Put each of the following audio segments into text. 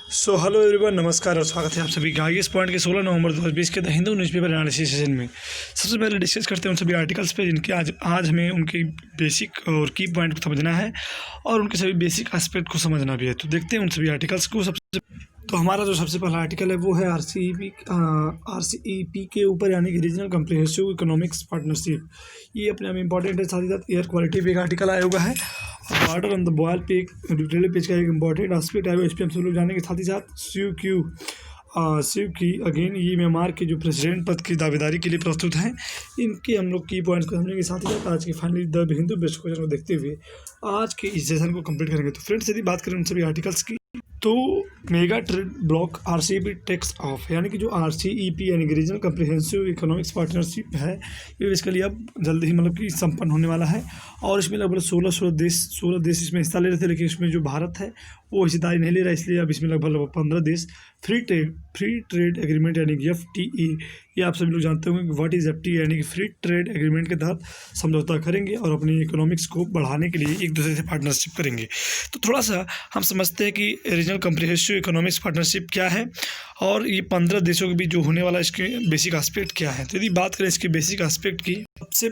So hello everyone, नमस्कार और स्वागत है आप सभी का आईएएस पॉइंट के 16 नवंबर 2020 के the Hindu newspaper analysis session में। सबसे पहले डिस्कस करते हैं उन सभी आर्टिकल्स पे जिनके आज हमें उनके बेसिक और की पॉइंट को समझना है और उनके सभी बेसिक एस्पेक्ट को समझना भी है। तो देखते हैं उन सभी आर्टिकल्स को। तो हमारा जो सबसे पहला आर्टिकल है वो है आरसीईपी के ऊपर, यानी कि रीजनल कम्प्रिहेंसिव इकोनॉमिक्स पार्टनरशिप। ये अपने में इंपॉर्टेंट है। साथ ही साथ एयर क्वालिटी पे एक आर्टिकल आया हुआ है और बॉर्डर ऑन द बॉल पे एक डिटेल पेज का एक इंपॉर्टेंट एस्पेक्ट है, इस पर हम सब लोग जानेंगे। साथ ही साथ शिव की अगेन ये म्यांमार के जो प्रेसिडेंट पद की दावेदारी के लिए प्रस्तुत हैं, इनके हम लोग की पॉइंट्स को समझेंगे। साथ ही साथ आज की finally the Hindu best question को देखते हुए आज के इस सेशन को कंप्लीट करेंगे। तो फ्रेंड्स, यदि बात करें उन सभी आर्टिकल्स की, तो mega trade block RCEP takes off, यानी कि जो आरसीईपी यानी कि रीजनल कम्प्रिहेंसिव इकोनॉमिक्स पार्टनरशिप है, ये इसके अब जल्द ही कि संपन्न होने वाला है। और इसमें लगभग 16 देश इसमें हिस्सा ले रहे थे, लेकिन इसमें जो भारत है वो हिस्सेदारी नहीं ले रहा, इसलिए अब इसमें लगभग 15 देश फ्री ट्रेड एग्रीमेंट यानी कि FTA, ये आप सभी लोग जानते होंगे व्हाट इज़ FTA, यानी कि फ्री ट्रेड एग्रीमेंट के तहत समझौता करेंगे और अपनी इकोनॉमिक्स को बढ़ाने के लिए एक दूसरे से पार्टनरशिप करेंगे। तो थोड़ा सा हम समझते हैं कि रीजनल कम्प्रिहेंसिव इकोनॉमिक्स पार्टनरशिप क्या है और ये 15 देशों के बीच जो होने वाला इसके बेसिक एस्पेक्ट क्या है। तो यदि बात करें इसके बेसिक एस्पेक्ट की, सबसे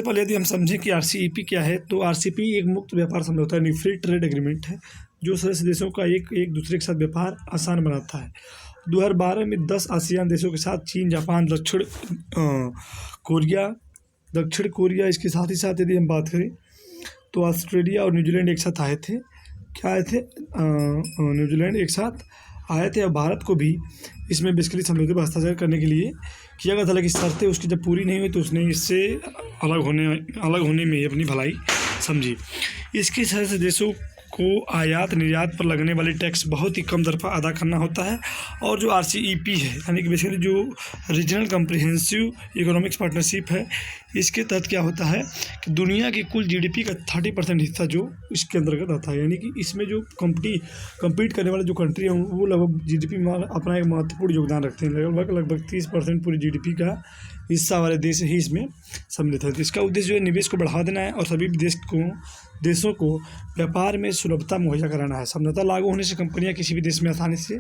पहले यदि हम समझें कि आरसीईपी क्या है, तो आरसीईपी एक मुक्त व्यापार समझौता यानी फ्री ट्रेड एग्रीमेंट है जो सदस्य देशों का एक दूसरे के साथ व्यापार आसान बनाता है। 2012 में 10 आसियान देशों के साथ चीन, जापान, दक्षिण कोरिया, इसके साथ ही साथ यदि हम बात करें तो ऑस्ट्रेलिया और न्यूजीलैंड एक साथ आए थे। न्यूजीलैंड एक साथ आए थे और भारत को भी इसमें बेसिकली समझौते पर हस्ताक्षर करने के लिए किया गया था, लेकिन शर्तें उसकी जब पूरी नहीं हुई तो उसने इससे अलग होने में अपनी भलाई समझी। इसके सदस्य देशों को आयात निर्यात पर लगने वाली टैक्स बहुत ही कम दर पर अदा करना होता है। और जो आरसीईपी है यानी कि बेसिकली जो रीजनल कम्प्रिहेंसिव इकोनॉमिक्स पार्टनरशिप है, इसके तहत क्या होता है कि दुनिया की कुल जीडीपी का 30% हिस्सा जो इसके अंतर्गत आता है, यानी कि इसमें जो कम्पीट करने वाले जो कंट्री हैं वो लगभग जीडीपी में अपना एक महत्वपूर्ण योगदान रखते हैं। लगभग 30% पूरी जीडीपी का हिस्सा वाले देश ही इसमें सम्मिलित है। तो इसका उद्देश्य जो है निवेश को बढ़ावा देना है और सभी देशों को व्यापार में सुलभता मुहैया कराना है। समझौता लागू होने से कंपनियां किसी भी देश में आसानी से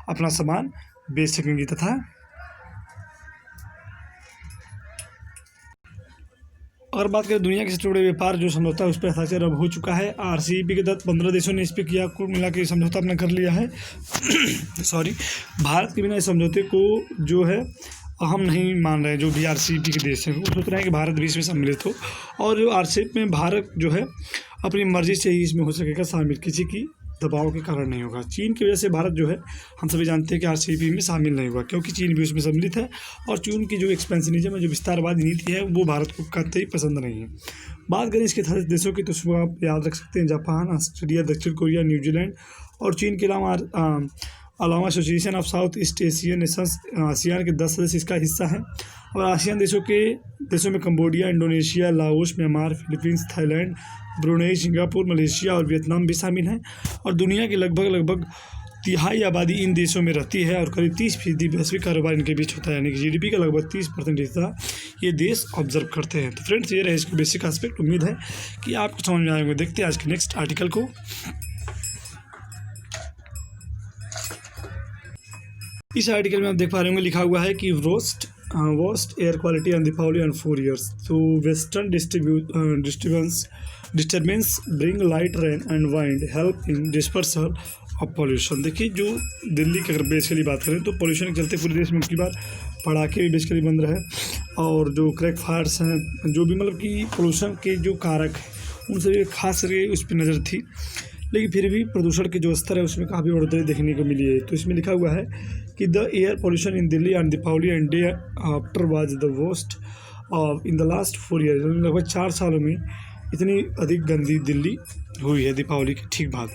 अपना सामान बेच सकेंगी तथा अगर बात करें दुनिया के सबसे बड़े व्यापार जो समझौता है उस पर हस्ताक्षर अब हो चुका है। आरसीईपी के तहत 15 देशों ने इस पर किया, कुल मिला के समझौता अपना कर लिया है। भारत के बिना इस समझौते को जो है हम नहीं मान रहे हैं। जो भी आरसीईपी के देश हैं वो सोच रहे हैं कि भारत भी इसमें सम्मिलित हो, और जो आरसीईपी में भारत जो है अपनी मर्जी से ही इसमें हो सकेगा शामिल, किसी की दबाव के कारण नहीं होगा। चीन की वजह से भारत जो है हम सभी जानते हैं कि आरसीईपी में शामिल नहीं हुआ, क्योंकि चीन भी उसमें सम्मिलित है और चीन की जो एक्सपेंशनिज्म है, जो विस्तारवादी नीति है, वो भारत को कतई पसंद नहीं है। बात करें इसके सदस्य देशों की तो आप याद रख सकते हैं जापान, ऑस्ट्रेलिया, दक्षिण कोरिया, न्यूजीलैंड और चीन के अलावा association of south east Asian Nations ASEAN के 10 सदस्य इसका हिस्सा हैं। और आसियान देशों में Cambodia, Indonesia, Laos, Myanmar, Philippines, Thailand, Brunei, Singapore, Malaysia और वियतनाम भी शामिल हैं। और दुनिया की लगभग तिहाई आबादी इन देशों में रहती है और करीब 30% वैश्विक कारोबार इनके बीच होता है, यानी कि जीडीपी का लगभग 30% हिस्सा ये देश ऑब्जर्व करते हैं। तो फ्रेंड्स, ये रहे इसके बेसिक एस्पेक्ट। उम्मीद है कि आपको समझ में आएंगे। देखते हैं आज के नेक्स्ट आर्टिकल को। इस आर्टिकल में आप देख पा रहे होंगे लिखा हुआ है कि worst air quality on Deepavali on 4 years. So western disturbance bring light rain and wind help in dispersal of pollution। देखिए, जो दिल्ली की अगर बेसिकली बात करें तो पोल्यूशन के चलते पूरे देश में की बार पटाखे भी बेसिकली बंद रहे और जो क्रैक फायर्स हैं, जो भी कि पोल्यूशन के जो कारक हैं, उन सभी खास उस पर नज़र थी, लेकिन फिर भी प्रदूषण के जो स्तर है उसमें काफ़ी बढ़ोतरी देखने को मिली है। तो इसमें लिखा हुआ है कि the air pollution in Delhi on Deepavali and day after was the worst in the last 4 years. लगभग 4 सालों में इतनी अधिक गंदी दिल्ली हुई है दीपावली के ठीक बाद।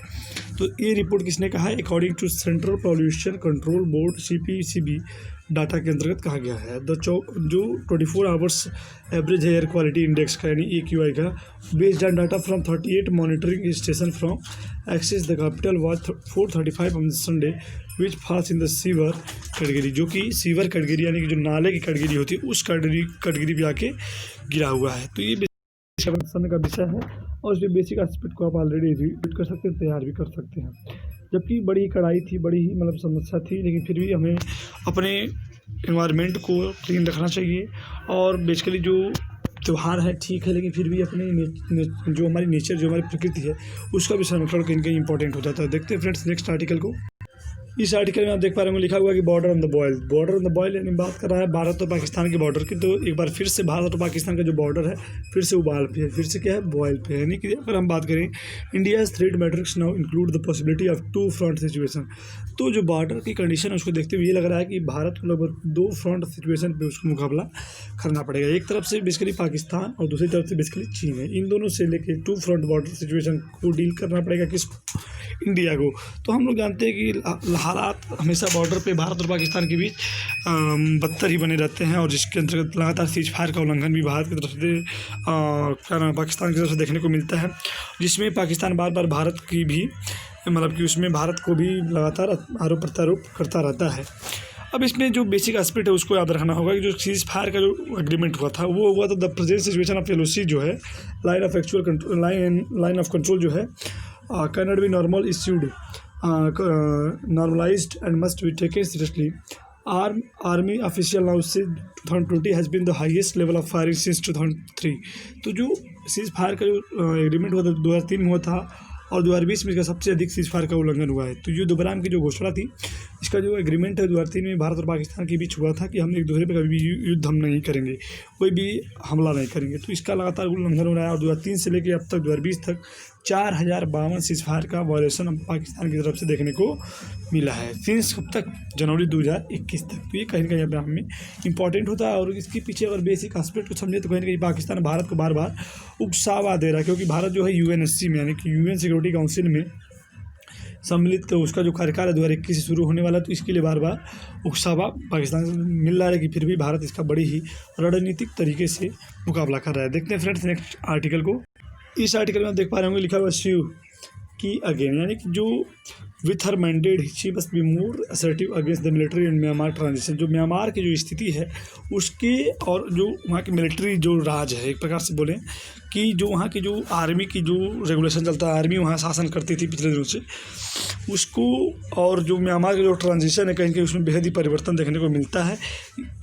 तो ये रिपोर्ट किसने कहा है? According to central pollution control board CPCB data के अंतर्गत कहा गया है। जो 24 hours average air quality index का यानी AQI का based on data from 38 monitoring station from across the capital was 435 on Sunday which falls in the severe category, जो कि सीवर कैटेगरी यानी कि जो नाले की कैटेगरी होती है उस कैटेगरी भी आके गिरा हुआ है। तो ये का विषय है और उसके बेसिक एस्पेक्ट को आप ऑलरेडी रीड कर सकते हैं, तैयार भी कर सकते हैं। जबकि बड़ी ही कड़ाई थी, बड़ी ही मतलब समस्या थी, लेकिन फिर भी हमें अपने एनवायरनमेंट को क्लीन रखना चाहिए। और बेसिकली जो त्यौहार है ठीक है, लेकिन फिर भी अपने जो हमारी नेचर, जो हमारी प्रकृति है, उसका भी संरक्षण कहीं कहीं इंपॉर्टेंट हो जाता है। देखते हैं फ्रेंड्स नेक्स्ट आर्टिकल को। इस आर्टिकल में आप देख पा रहे होंगे लिखा हुआ है कि border on the boil. Border on the boil यानी बात कर रहा है भारत और पाकिस्तान के बॉर्डर की। तो एक बार फिर से भारत और पाकिस्तान का जो बॉर्डर है फिर से उबाल पे है, फिर से क्या है, बॉयल पे है। यानी कि अगर हम बात करें, India's threat matrix now include the possibility of two front situation. तो जो बॉर्डर की कंडीशन है उसको देखते हुए ये लग रहा है कि भारत को लगभग दो फ्रंट सिचुएशन पे उसको मुकाबला करना पड़ेगा। एक तरफ से बेसिकली पाकिस्तान और दूसरी तरफ से बेसिकली चीन है। इन दोनों से लेके टू फ्रंट बॉर्डर सिचुएशन को डील करना पड़ेगा किसको, इंडिया को। तो हम लोग जानते हैं कि हालात हमेशा बॉर्डर पे भारत और पाकिस्तान के बीच बदतर ही बने रहते हैं, और जिसके अंतर्गत लगातार सीज फायर का उल्लंघन भी भारत की तरफ से पाकिस्तान की तरफ से देखने को मिलता है, जिसमें पाकिस्तान बार बार भारत की भी मतलब कि उसमें भारत को भी लगातार आरोप प्रत्यारोप करता रहता है। अब इसमें जो बेसिक एस्पेक्ट है उसको याद रखना होगा कि जो सीज फायर का जो एग्रीमेंट हुआ था वो हुआ था the present situation of LOC जो है line of actual control, line of control जो है cannot be normal issued normalized and must be taken seriously. Army official now said 2020 has been the highest level of firing since 2003. तो जो cease fire का जो agreement हुआ था 2003 में हुआ था, और 2020 में इसका सबसे अधिक सीज फायर का उल्लंघन हुआ है। तो ये दोबारा की जो घोषणा थी, इसका जो एग्रीमेंट है 2003 में भारत और पाकिस्तान के बीच हुआ था कि हम एक दूसरे पे कभी भी युद्ध हम नहीं करेंगे, कोई भी हमला नहीं करेंगे। तो इसका लगातार उल्लंघन हो रहा है, और 2003 से लेकर अब तक 2020 तक 4052 सीज फायर का वायलेशन पाकिस्तान की तरफ से देखने को मिला है सिंस कब तक, जनवरी 2021 तक। तो ये कहीं ना कहीं अपने आप में इंपॉर्टेंट होता है, और इसके पीछे अगर बेसिक एस्पेक्ट को समझे तो कहीं ना कहीं पाकिस्तान भारत को बार बार उकसावा दे रहा है, क्योंकि भारत जो है UNSC में यानी कि UN सिक्योरिटी काउंसिल में सम्मिलित, तो उसका जो कार्यकाल है 2021 से शुरू होने वाला है। तो इसके लिए बार बार उकसावा पाकिस्तान से मिल रहा है कि फिर भी भारत इसका बड़ी ही रणनीतिक तरीके से मुकाबला कर रहा है। देखते हैं फ्रेंड्स नेक्स्ट आर्टिकल को। इस आर्टिकल में आप देख पा रहे होंगे लिखा हुआ शिव की अगेन, यानी कि जो with her mandate she must be more assertive against the military and Myanmar transition. जो म्यांमार की जो स्थिति है उसके, और जो वहाँ की मिलिट्री जो राज है, एक प्रकार से बोलें कि जो वहाँ की जो आर्मी की जो रेगुलेशन चलता है, आर्मी वहाँ शासन करती थी पिछले दिनों से, उसको, और जो म्यांमार का जो ट्रांजिशन है कहीं कहीं उसमें बेहद ही परिवर्तन देखने को मिलता है।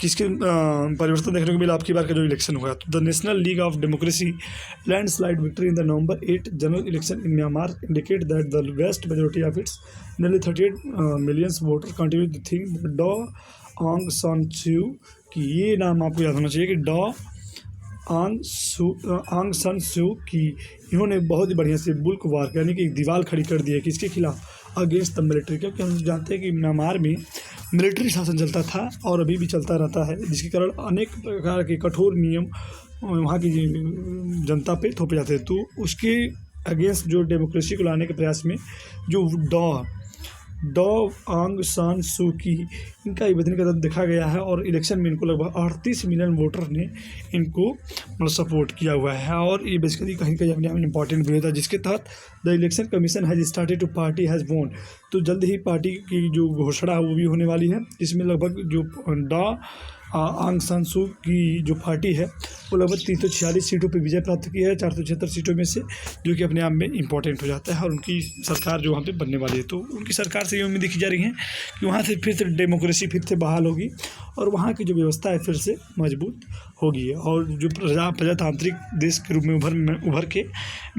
किसके परिवर्तन देखने को मिला, आपकी बार का जो इलेक्शन हुआ, तो the national league of democracy landslide victory in the November 8 general election in Myanmar indicate that the vast majority of its nearly 38 million voter continue to think Daw Aung सान स्यू की। ये नाम आपको याद होना चाहिए कि डॉ आंग सान स्यू की, इन्होंने बहुत ही बढ़िया से बुल्क वार यानी कि एक दीवार खड़ी कर दी है किसके खिलाफ, अगेंस्ट द मिलिट्री। क्योंकि हम जानते हैं कि म्यांमार में मिलिट्री शासन चलता था और अभी भी चलता रहता है, जिसके कारण अनेक प्रकार के कठोर नियम वहाँ की जनता पे थोपे जाते हैं। तो उसके अगेंस्ट जो डेमोक्रेसी को लाने के प्रयास में जो डॉ आंग सान सू की, इनका आवेदन का देखा गया है, और इलेक्शन में इनको लगभग 38 मिलियन वोटर ने इनको मतलब सपोर्ट किया हुआ है। और ये बेसिकली कहीं कहीं अपने आप में इंपॉर्टेंट भी होता है, जिसके तहत the election commission has started to party has won. तो जल्द ही पार्टी की जो घोषणा है वो भी होने वाली है, जिसमें लगभग जो डॉ आंग सान सू की जो पार्टी है वो लगभग 346 सीटों पर विजय प्राप्त की है 476 सीटों में से, जो कि अपने आप में इंपॉर्टेंट हो जाता है। और उनकी सरकार जो वहाँ पे बनने वाली है, तो उनकी सरकार से ये उम्मीद देखी जा रही है कि वहाँ से फिर से डेमोक्रेसी फिर से बहाल होगी, और वहाँ की जो व्यवस्था है फिर से मजबूत होगी, और जो प्रजातांत्रिक देश के रूप में उभर के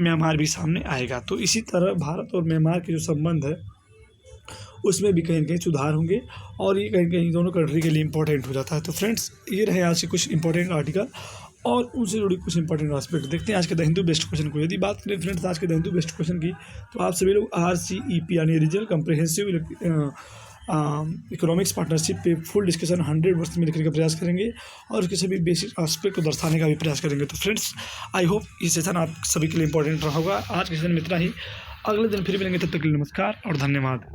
म्यांमार भी सामने आएगा। तो इसी तरह भारत और म्यांमार के जो संबंध है उसमें भी कहीं ना कहीं सुधार होंगे, और ये कहीं कहीं दोनों कंट्री के लिए इंपॉर्टेंट हो जाता है। तो फ्रेंड्स ये रहे आज के कुछ इंपॉर्टेंट आर्टिकल और उनसे जुड़ी कुछ इंपॉर्टेंट एस्पेक्ट। देखते हैं आज के द हिंदू बेस्ट क्वेश्चन को। यदि बात करें फ्रेंड्स आज के द हिंदू बेस्ट क्वेश्चन की, तो आप सभी लोग RCEP यानी रीजनल कम्प्रिहेंसिव इकोनॉमिक्स पार्टनरशिप पे फुल डिस्कशन 100 वर्ड्स में लिखने का प्रयास करेंगे, और उसके सभी बेसिक एस्पेक्ट को दर्शाने का भी प्रयास करेंगे। तो फ्रेंड्स आई होप ये सेशन आप सभी के लिए इंपॉर्टेंट रहा होगा। आज के सेशन में इतना ही, अगले दिन फिर मिलेंगे, तब तक के लिए नमस्कार और धन्यवाद।